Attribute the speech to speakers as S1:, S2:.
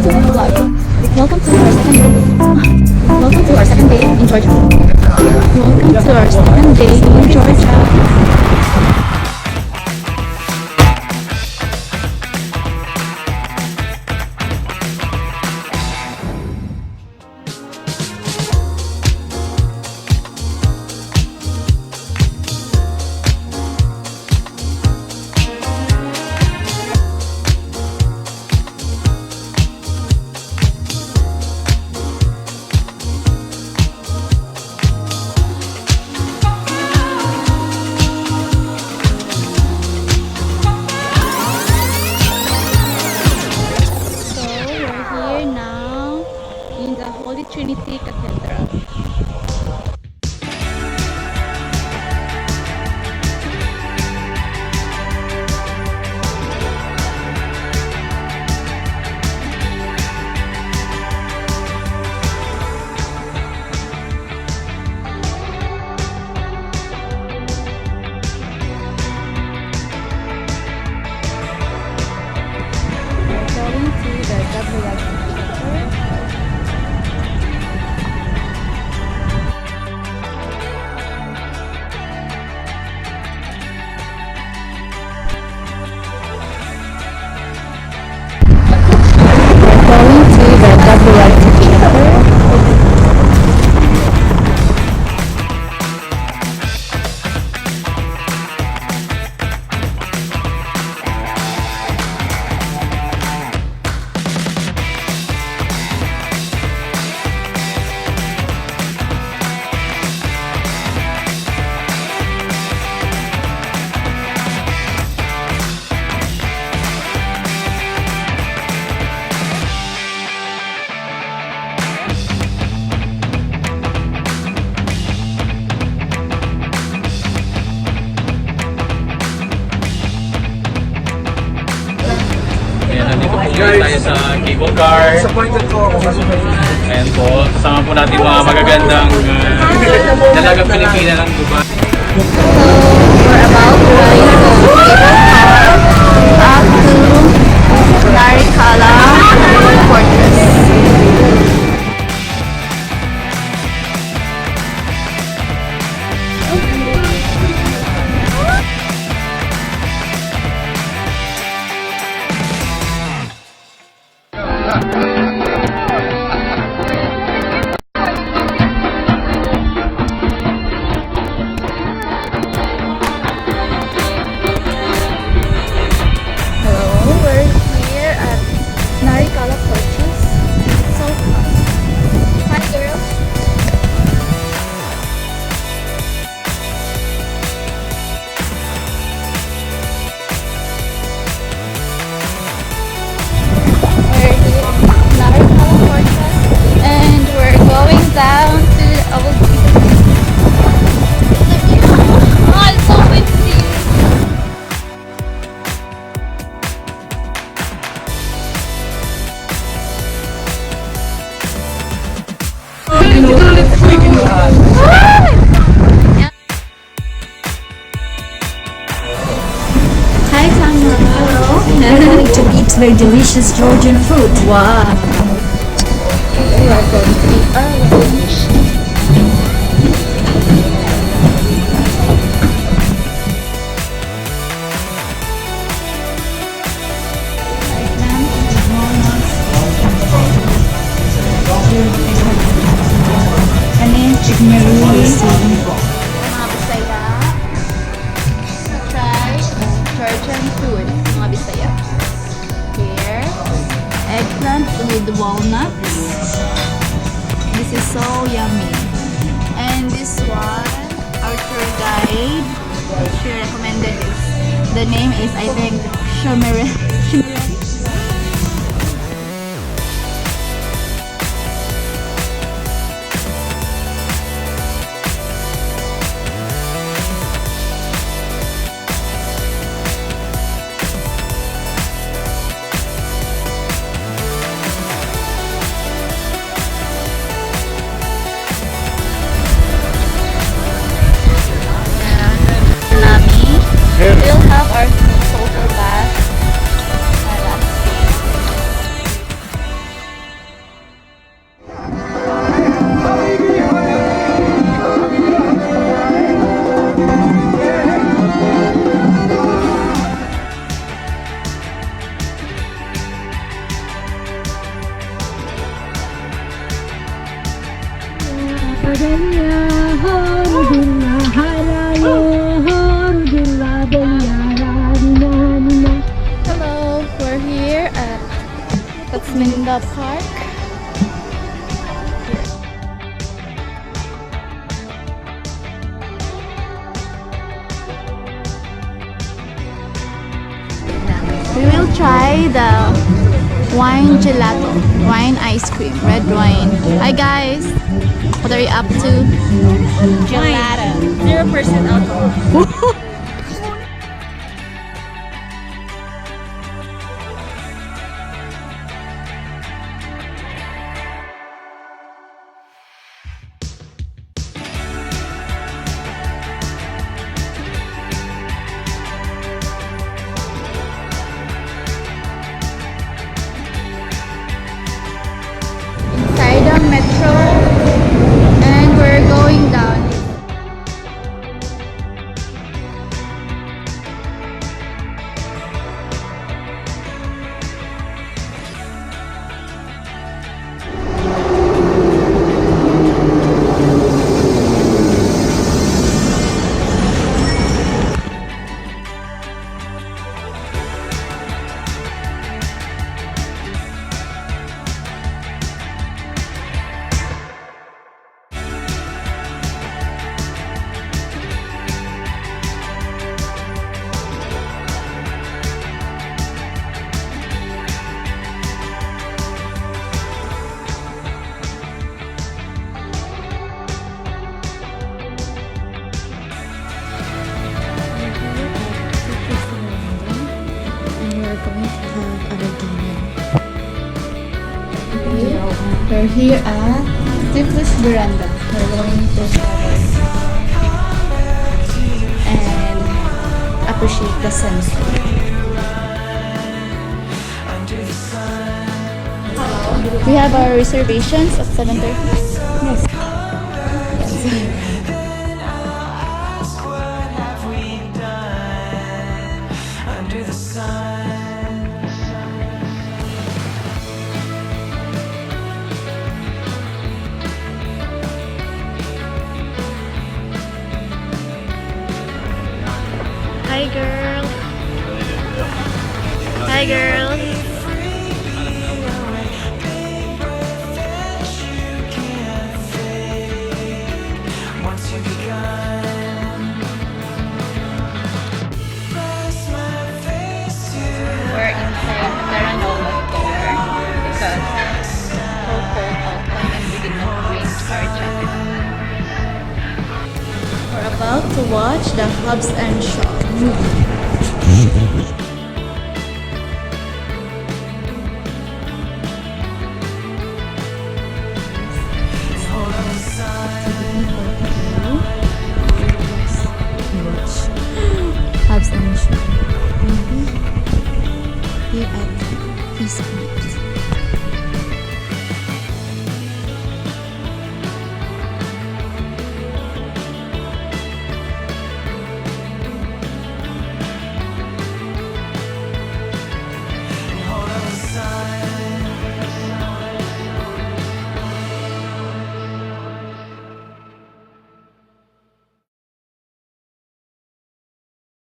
S1: Welcome to our second day. Welcome to our second day in Georgia. Welcome to our second day in Georgia. Trinity Cathedral. We're going to the Gabriadze
S2: Tayo sa cable car. Ayan po, kasama po natin mga magagandang dalagang Pilipina ng Dubai.
S1: So, we're about to ride the cable car up to Narikala Fortress. Narikala Fortress. So fun. Hi girls. We're here at Narikala Fortress and we're going down to the old Oh, it's so windy. Hi, Sameba.
S3: We're going to eat very delicious Georgian food.
S1: Wow. We are going to eat our lunch. Mga Bisaya. Try Georgian food. Mga Bisaya. Here, eggplant with walnuts. This is so yummy. And this one, our tour guide, she recommended this. The name is, I think, 𝕤𝕤𝕚𝕚𝕚. We'll have our sulphur bath. try the wine gelato, wine ice cream, red wine. Hi guys, what are you up to?
S3: Gelato. 0% alcohol.
S1: Inside the metro, and we're going down. We're here at Tiflis Veranda. We're going to shower and appreciate the sunset. We have our reservations at 7:30. Yes.
S3: Hi girl. Hi girl.
S1: We're inside the Narikala Fortress because it's so cold outside and we did not bring our jacket. We're about to watch the 𝕤𝕐𝕐 movie.